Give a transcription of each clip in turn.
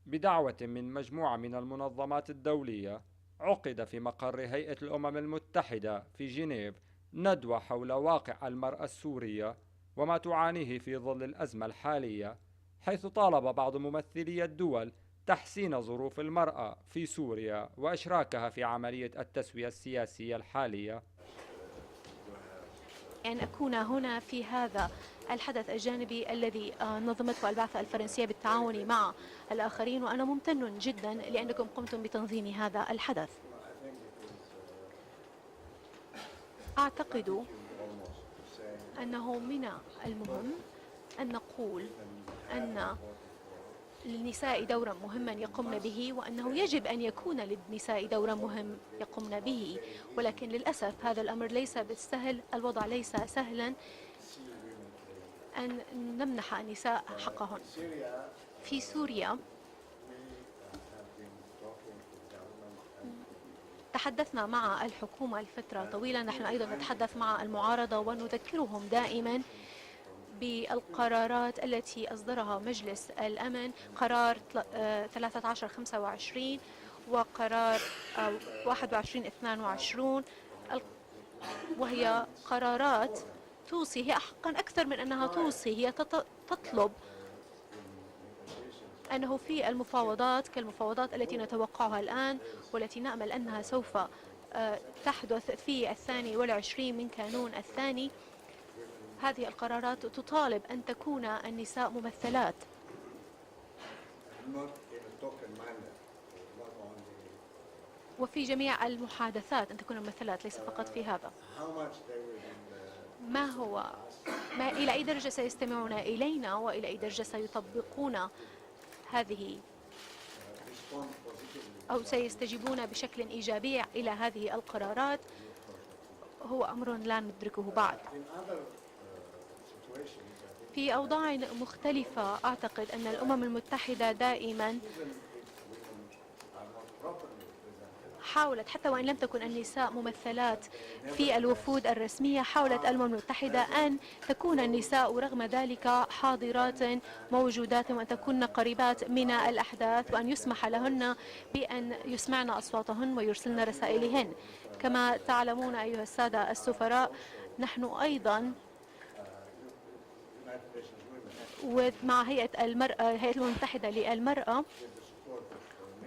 بدعوة من مجموعة من المنظمات الدولية، عقد في مقر هيئة الأمم المتحدة في جنيف ندوة حول واقع المرأة السورية وما تعانيه في ظل الأزمة الحالية، حيث طالب بعض ممثلي الدول تحسين ظروف المرأة في سوريا وإشراكها في عملية التسوية السياسية الحالية. أن أكون هنا في هذا الحدث الجانبي الذي نظمته البعثة الفرنسية بالتعاون مع الآخرين، وأنا ممتن جدا لأنكم قمتم بتنظيم هذا الحدث. أعتقد أنه من المهم أن نقول أن للنساء دورا مهما يقمن به، وأنه يجب أن يكون للنساء دورا مهم يقمن به، ولكن للأسف هذا الأمر ليس بالسهل. الوضع ليس سهلا أن نمنح النساء حقهن. في سوريا تحدثنا مع الحكومة لفترة طويلة، نحن أيضا نتحدث مع المعارضة ونذكرهم دائما بالقرارات التي أصدرها مجلس الأمن، قرار 1325 وقرار 2122، وهي قرارات توصي، هي حقا أكثر من أنها توصي، هي تطلب أنه في المفاوضات كالمفاوضات التي نتوقعها الآن والتي نأمل أنها سوف تحدث في 22 من كانون الثاني، هذه القرارات تطالب أن تكون النساء ممثلات وفي جميع المحادثات، أن تكون ممثلات ليس فقط في هذا. ما إلى أي درجة سيستمعون إلينا وإلى أي درجة سيطبقون هذه أو سيستجيبون بشكل إيجابي إلى هذه القرارات هو أمر لا ندركه بعد. في أوضاع مختلفة أعتقد أن الأمم المتحدة دائما حاولت، حتى وإن لم تكن النساء ممثلات في الوفود الرسمية، حاولت الأمم المتحدة أن تكون النساء رغم ذلك حاضرات موجودات، وأن تكون قريبات من الأحداث، وأن يسمح لهن بأن يسمعن أصواتهن ويرسلن رسائلهن. كما تعلمون أيها السادة السفراء، نحن أيضا ومع هيئة الأمم المتحدة للمرأة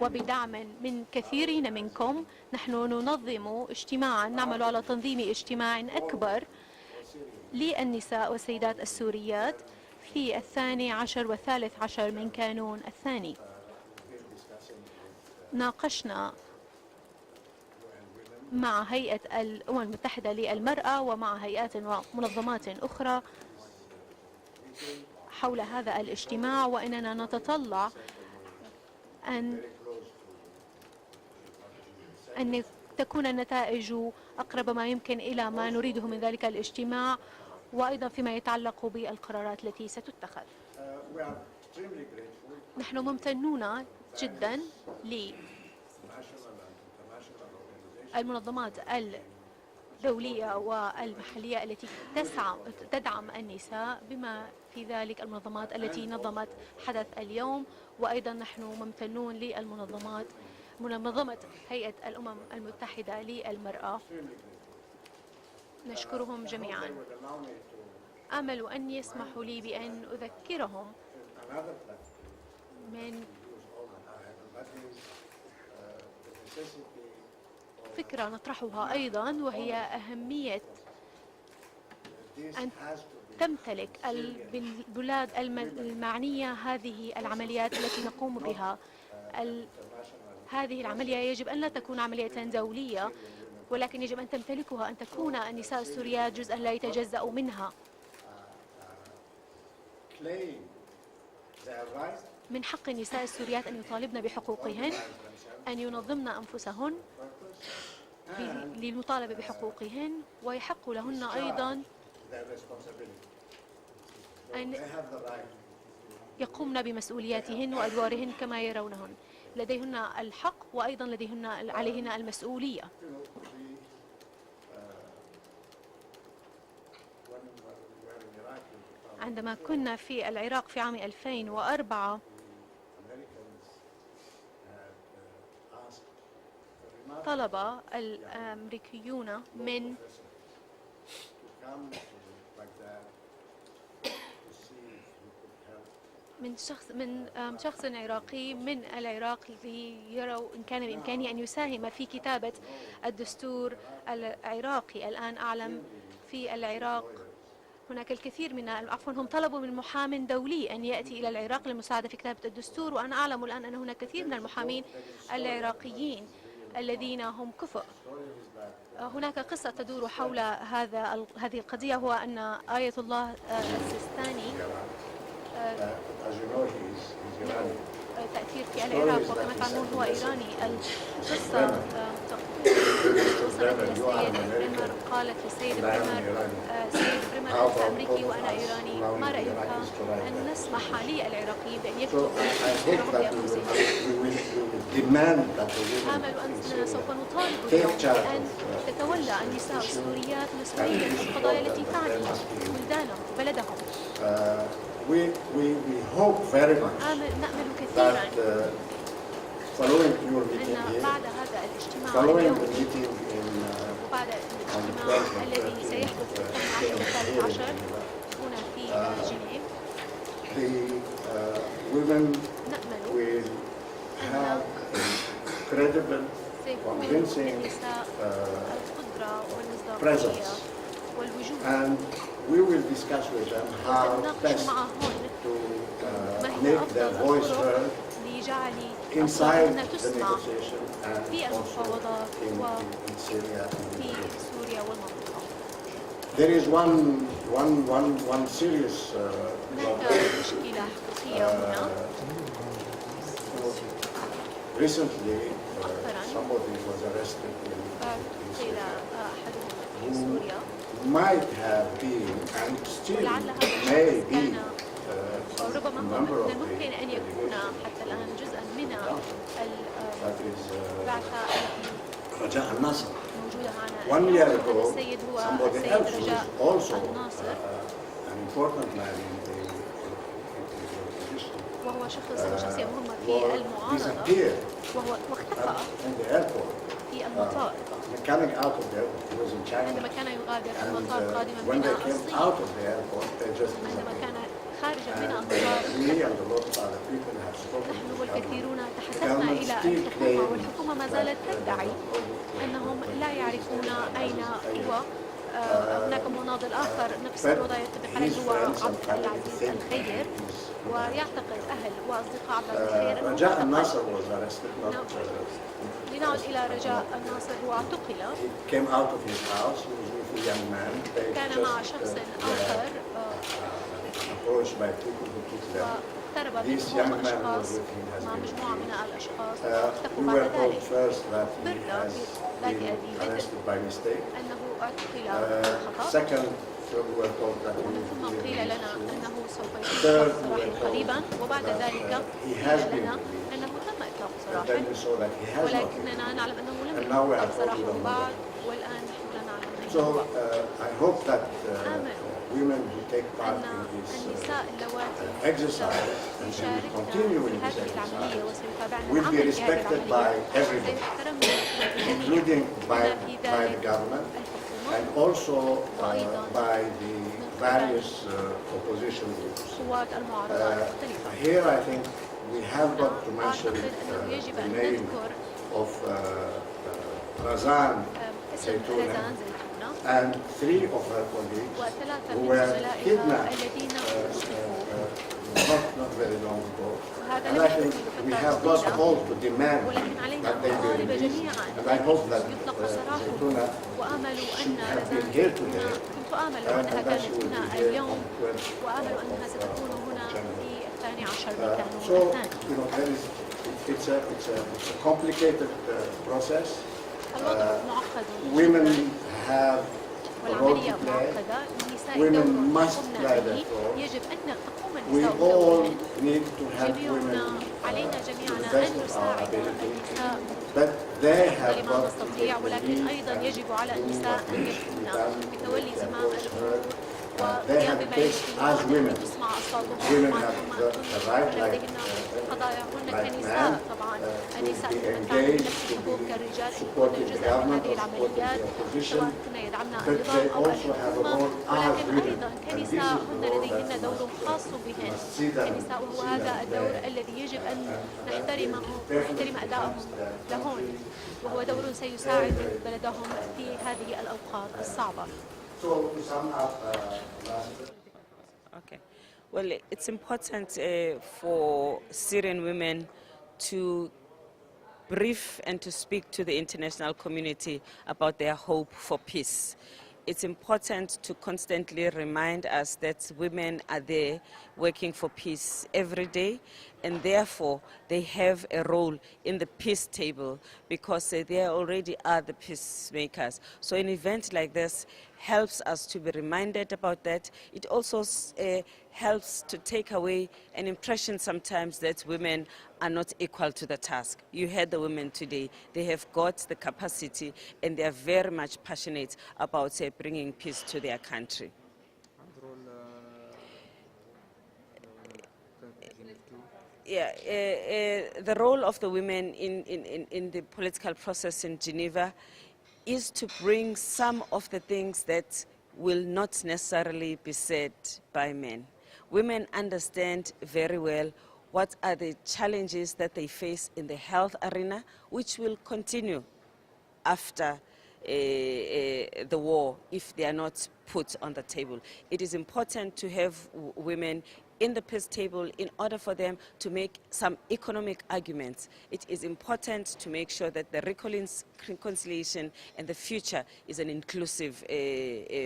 وبدعم من كثيرين منكم، نحن ننظم اجتماعا، نعمل على تنظيم اجتماع أكبر للنساء والسيدات السوريات في 12 و13 من كانون الثاني. ناقشنا مع هيئة الأمم المتحدة للمرأة ومع هيئات ومنظمات أخرى حول هذا الاجتماع، وإننا نتطلع أن تكون النتائج أقرب ما يمكن إلى ما نريده من ذلك الاجتماع، وأيضا فيما يتعلق بالقرارات التي ستتخذ. نحن ممتنون جدا للمنظمات الدولية والمحلية التي تدعم النساء، بما في ذلك المنظمات التي نظمت حدث اليوم، وأيضا نحن ممتنون للمنظمات منظمة هيئة الأمم المتحدة للمرأة. نشكرهم جميعا. آمل أن يسمحوا لي بأن أذكرهم من فكرة نطرحها أيضا، وهي أهمية أن تمتلك البلاد المعنية هذه العمليات التي نقوم بها. هذه العملية يجب أن لا تكون عملية دولية، ولكن يجب أن تمتلكها، أن تكون النساء السوريات جزءا لا يتجزأ منها. من حق النساء السوريات أن يطالبن بحقوقهن، أن ينظمن أنفسهن للمطالبة بحقوقهن، ويحق لهن أيضا أن يقومن بمسؤولياتهن وأدوارهن كما يرونهن. لديهن الحق وأيضا عليهن المسؤولية. عندما كنا في العراق في عام 2004، طلب الأمريكيون من شخص عراقي من العراق ليروا إن كان بإمكانه أن يساهم في كتابة الدستور العراقي. الآن أعلم في العراق هناك الكثير هم طلبوا من محام دولي أن يأتي إلى العراق للمساعدة في كتابة الدستور، وأنا أعلم الآن أن هناك كثير من المحامين العراقيين الذين هم كفؤ. هناك قصة تدور حول هذه القضية، هو أن آية الله السيستاني تأثير في العراق، وكما تعلمون هو إيراني. القصة وصلت إلى السيد بريمر، قالت للسيد بريمر: سيد بريمر أنت أمريكي وأنا إيراني، ما رأيك أن نسمح للعراقيين بأن يكتبوا بأنفسهم؟ آمل أننا سوف نطالب اليوم بأن تتولى النساء السوريات مسؤولية القضايا التي تعني بلدانهم وبلدهم. نأمل كثيرا أن بعد هذا الاجتماع اليوم وبعد الاجتماع الذي سيحدث في 12 هنا في جنيف، نأمل أن سيكون للنساء القدرة والمصداقية والوجود. We will discuss with them how best to make their voice heard inside the negotiation and also in Syria. There is one serious recently somebody was arrested in Syria who might have been and still may be ربما هو من الممكن أن يكون حتى الآن جزءا من البعثة رجاء الناصر. موجودة معنا. 1 year ago, السيد هو somebody السيد else رجاء who is also الناصر، an important man in the opposition, وهو شخصية مهمة في المعارضة، واختفى في المطار. Coming out of the airport, he was in China. عندما كان يغادر المطار قادما when من they came الصين، out of the airport, they just عندما كان خارجا من we المطار، and a lot of other people have spoken نحن to the والكثيرون government. تحدثنا إلى الحكومة، والحكومة ما زالت تدعي أنهم لا يعرفون أين هو. هناك مناضل آخر نفس الوضع يتفق عليه هو عبد العزيز الخير، ويعتقد أهل وأصدقاء عبد العزيز الخير أنه رجاء الناصر was arrested. لنعد إلى رجاء الناصر، هو اعتقل. He came out of his house. He was with a young man. They كان مع شخص آخر approached by people who took them. اقترب This منه young man أشخاص was with him has مع been مجموعة من الأشخاص، we واختفوا بعد were told ذلك. first that he برا has في ذات أبي been بدر arrested by mistake. أنه اعتقل خطأ. Second, we were told that he ثم will be قيل لنا released soon. أنه سوف يطلق سراحا قريبا، وبعد ذلك he قيل has been لنا released. أنه تم إطلاق And سراحه، then we saw that he has not been ولكننا نعلم أنه لم And now we يطلق are told we سراحه don't know بعد، that. والآن نحن لا نعلم أين So هو. I hope that آمل women who take part أن in this النساء اللواتي exercise and who will continue في in this هذه العملية exercise وسيتابعن will be العمل في هذه respected by العملية، everybody, سيحترمن الجميع، including by في the ذلك government الحكومة and also by the various opposition groups. قوات المعارضة المختلفة. Here I think we have got to mention أعتقد أنه يجب the أن name نذكر of Razan اسم Zaytouna رزان زيتونة and 3 of her colleagues وثلاثة who من were زملائها kidnapped الذين اختطفوا. not very long ago. وهذا And لم I يكن think في we فترة have got طويلة، all to demand ولكن علينا that أن they be نطالب released. جميعا And I hope that يطلق سراحه. Zaytouna وآمل should أن have رزان been here زيتونة، today. كنت آمل And أنها that كانت she will هنا be here اليوم، on 12 وآمل of أنها ستكون هنا January. في 12 من كانون So, الثاني. you know, it's a complicated process. الوضع معقد Women جدا، have a role والعملية to play. معقدة. للنساء Women دور must قمنا play به، that role. يجب أن تقوم We النساء all بدورهن. need to help جميعنا women علينا to the جميعا best أن of our نساعد ability. النساء But they have لما got to نستطيع، take the ولكن lead أيضا and يجب على do النساء what أن needs to be يقومن done to بتولي make their زمام voice الأمور heard وقيام بما يكفي أن تسمع أصواتهم. لديهن قضاياهن كنساء طبعا، النساء يتمتعن بنفس الحقوق كالرجال، يكون جزءا من هذه العمليات سواء كنا يدعمن النظام أو الحكومة، ولكن أيضا كنساء هن لديهن دور خاص بهن كنساء، وهو هذا الدور الذي يجب أن نحترمه ونحترم أدائهم لهن، وهو دور سيساعد بلدهم في هذه الأوقات الصعبة. Okay. Well, it's important for Syrian women to brief and to speak to the international community about their hope for peace. It's important to constantly remind us that women are there working for peace every day, and therefore they have a role in the peace table because they already are the peacemakers. So an event like this helps us to be reminded about that. It also helps to take away an impression sometimes that women are not equal to the task. You heard the women today. They have got the capacity and they are very much passionate about bringing peace to their country. Yeah, the role of the women in the political process in Geneva is to bring some of the things that will not necessarily be said by men. Women understand very well what are the challenges that they face in the health arena, which will continue after the war if they are not put on the table. It is important to have women in the peace table in order for them to make some economic arguments. It is important to make sure that the reconciliation and the future is an inclusive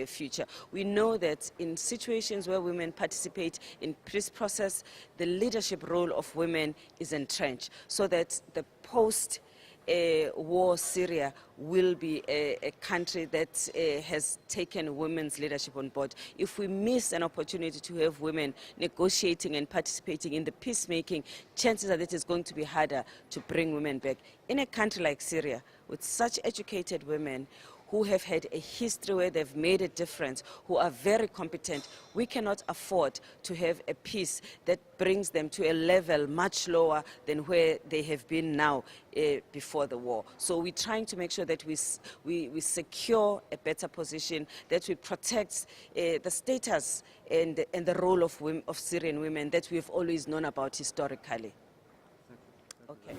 future. We know that in situations where women participate in peace process, the leadership role of women is entrenched so that the post-war Syria will be a country that has taken women's leadership on board. If we miss an opportunity to have women negotiating and participating in the peacemaking, chances are that it's going to be harder to bring women back. In a country like Syria, with such educated women who have had a history where they've made a difference, who are very competent, we cannot afford to have a peace that brings them to a level much lower than where they have been now before the war. So we're trying to make sure that we secure a better position, that we protect the status and the role of Syrian women that we've always known about historically. Okay.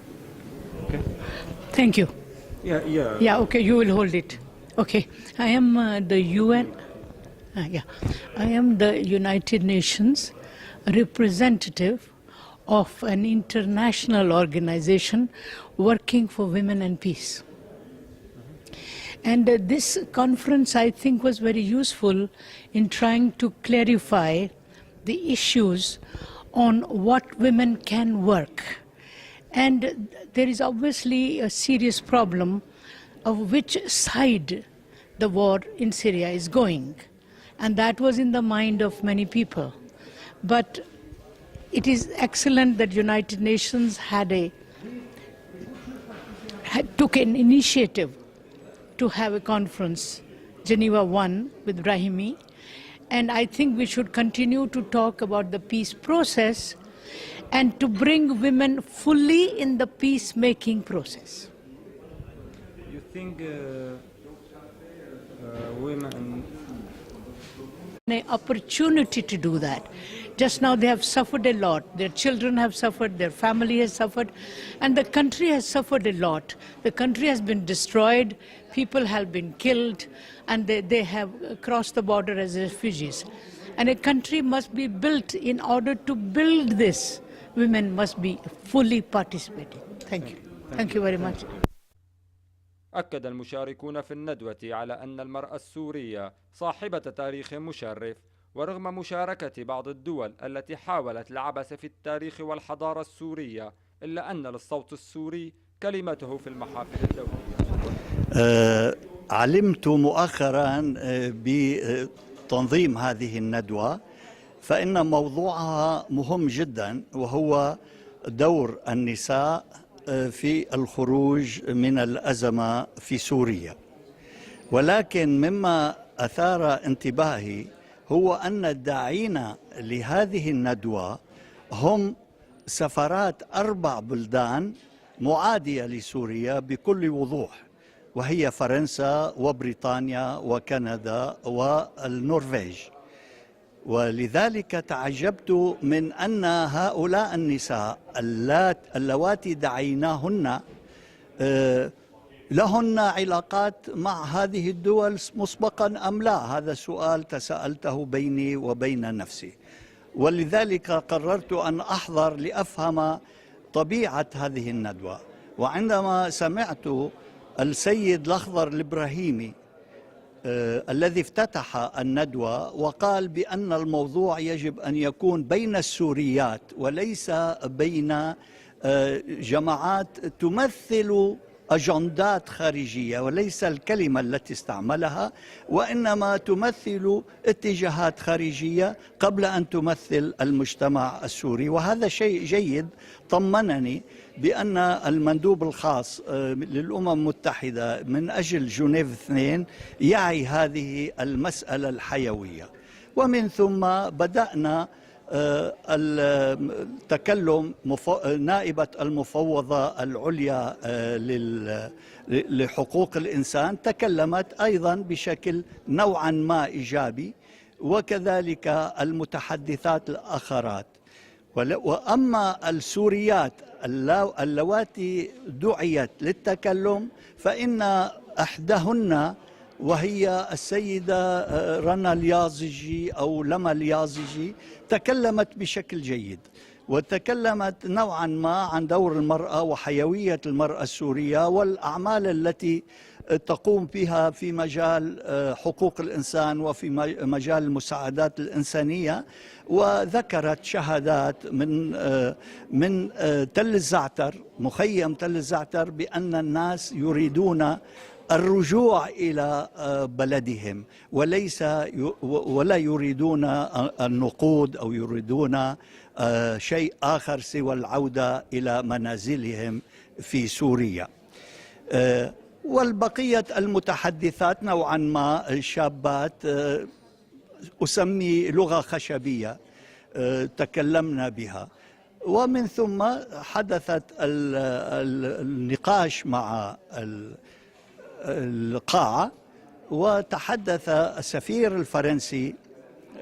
Thank you. Yeah, okay, you will hold it. Okay, I am the UN. I am the United Nations representative of an international organization working for women and peace. And this conference, I think, was very useful in trying to clarify the issues on what women can work. And there is obviously a serious problem of which side the war in Syria is going. And that was in the mind of many people. But it is excellent that United Nations took an initiative to have a conference, Geneva 1, with Brahimi. And I think we should continue to talk about the peace process and to bring women fully in the peacemaking process. You think women... An opportunity to do that. Just now they have suffered a lot. Their children have suffered, their family has suffered, and the country has suffered a lot. The country has been destroyed, people have been killed, and they have crossed the border as refugees. And a country must be built. In order to build this, women must be fully participating. Thank you. Thank you very much. أكد المشاركون في الندوة على أن المرأة السورية صاحبة تاريخ مشرف، ورغم مشاركة بعض الدول التي حاولت العبث في التاريخ والحضارة السورية، إلا أن للصوت السوري كلمته في المحافل الدولية. علمت مؤخرا بتنظيم هذه الندوة، فإن موضوعها مهم جدا، وهو دور النساء في الخروج من الأزمة في سوريا. ولكن مما أثار انتباهي هو أن الداعين لهذه الندوة هم سفارات 4 بلدان معادية لسوريا بكل وضوح، وهي فرنسا وبريطانيا وكندا والنرويج. ولذلك تعجبت من أن هؤلاء النساء اللواتي دعيناهن لهن علاقات مع هذه الدول مسبقا أم لا؟ هذا سؤال تساءلته بيني وبين نفسي، ولذلك قررت أن أحضر لأفهم طبيعة هذه الندوة. وعندما سمعت السيد الأخضر الإبراهيمي الذي افتتح الندوة وقال بأن الموضوع يجب أن يكون بين السوريات وليس بين جماعات تمثل أجندات خارجية، وليس الكلمة التي استعملها، وإنما تمثل اتجاهات خارجية قبل أن تمثل المجتمع السوري. وهذا شيء جيد طمنني بأن المندوب الخاص للأمم المتحدة من أجل جنيف 2 يعي هذه المسألة الحيوية. ومن ثم بدأنا التكلم. نائبة المفوضة العليا لحقوق الإنسان تكلمت أيضا بشكل نوعا ما إيجابي، وكذلك المتحدثات الآخرات. وأما السوريات اللواتي دعيت للتكلم فإن إحداهن وهي السيدة رنا اليازجي أو لما اليازجي تكلمت بشكل جيد، وتكلمت نوعا ما عن دور المرأة وحيوية المرأة السورية والأعمال التي تقوم بها في مجال حقوق الإنسان وفي مجال المساعدات الإنسانية. وذكرت شهادات من تل الزعتر، مخيم تل الزعتر، بأن الناس يريدون الرجوع إلى بلدهم ولا يريدون النقود أو يريدون شيء آخر سوى العودة إلى منازلهم في سوريا. والبقية المتحدثات نوعا ما شابات أسمي لغة خشبية تكلمنا بها. ومن ثم حدثت النقاش مع القاعة، وتحدث السفير الفرنسي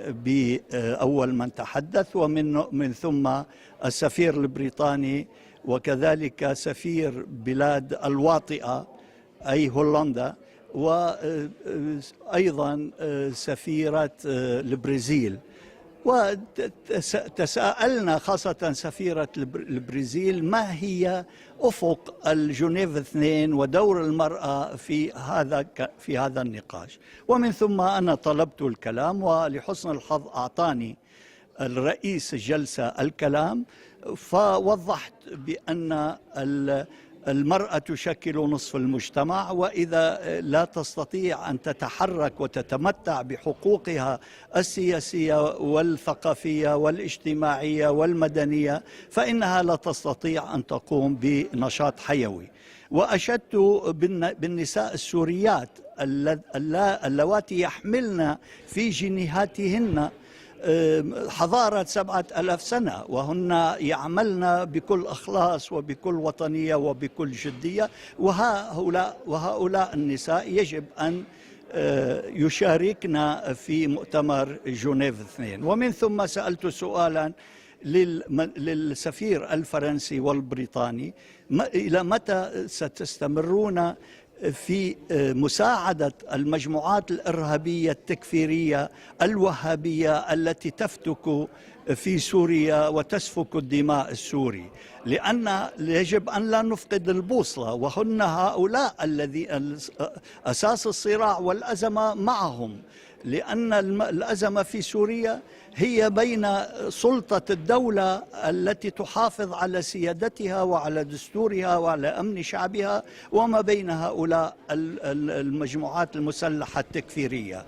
بأول من تحدث، ومن ثم السفير البريطاني، وكذلك سفير بلاد الواطئة أي هولندا، وأيضا سفيرة البرازيل. وتساءلنا خاصة سفيرة البرازيل ما هي أفق الجنيف 2 ودور المرأة في هذا النقاش. ومن ثم أنا طلبت الكلام، ولحسن الحظ أعطاني الرئيس الجلسة الكلام، فوضحت بأن المرأة تشكل نصف المجتمع، وإذا لا تستطيع أن تتحرك وتتمتع بحقوقها السياسية والثقافية والاجتماعية والمدنية فإنها لا تستطيع أن تقوم بنشاط حيوي. وأشدت بالنساء السوريات اللواتي يحملن في جنيهاتهن حضارة 7000 سنة، وهن يعملن بكل إخلاص وبكل وطنية وبكل جدية. وهؤلاء النساء يجب أن يشاركنا في مؤتمر جنيف 2. ومن ثم سألت سؤالا للسفير الفرنسي والبريطاني: إلى متى ستستمرون في مساعدة المجموعات الإرهابية التكفيرية الوهابية التي تفتك في سوريا وتسفك الدماء السوري؟ لأن يجب أن لا نفقد البوصلة، وهن هؤلاء الذي أساس الصراع والأزمة معهم، لأن الأزمة في سوريا هي بين سلطة الدولة التي تحافظ على سيادتها وعلى دستورها وعلى أمن شعبها، وما بين هؤلاء المجموعات المسلحة التكفيرية.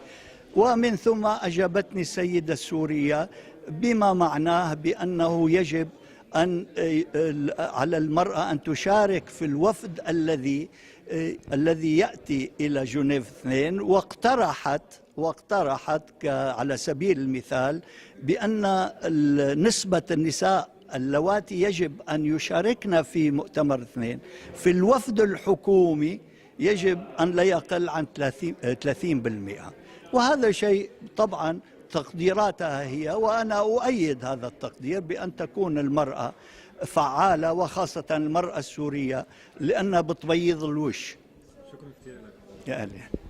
ومن ثم أجابتني السيدة السورية بما معناه بأنه يجب أن على المرأة أن تشارك في الوفد الذي الذي يأتي إلى جنيف 2 واقترحت على سبيل المثال بأن نسبة النساء اللواتي يجب أن يشاركن في مؤتمر 2 في الوفد الحكومي يجب أن لا يقل عن 30%. وهذا شيء طبعا تقديراتها هي، وأنا أؤيد هذا التقدير بأن تكون المرأة فعالة، وخاصة المرأة السورية لأنها بتبيض الوش. شكرا كثير لك. يا أهلا.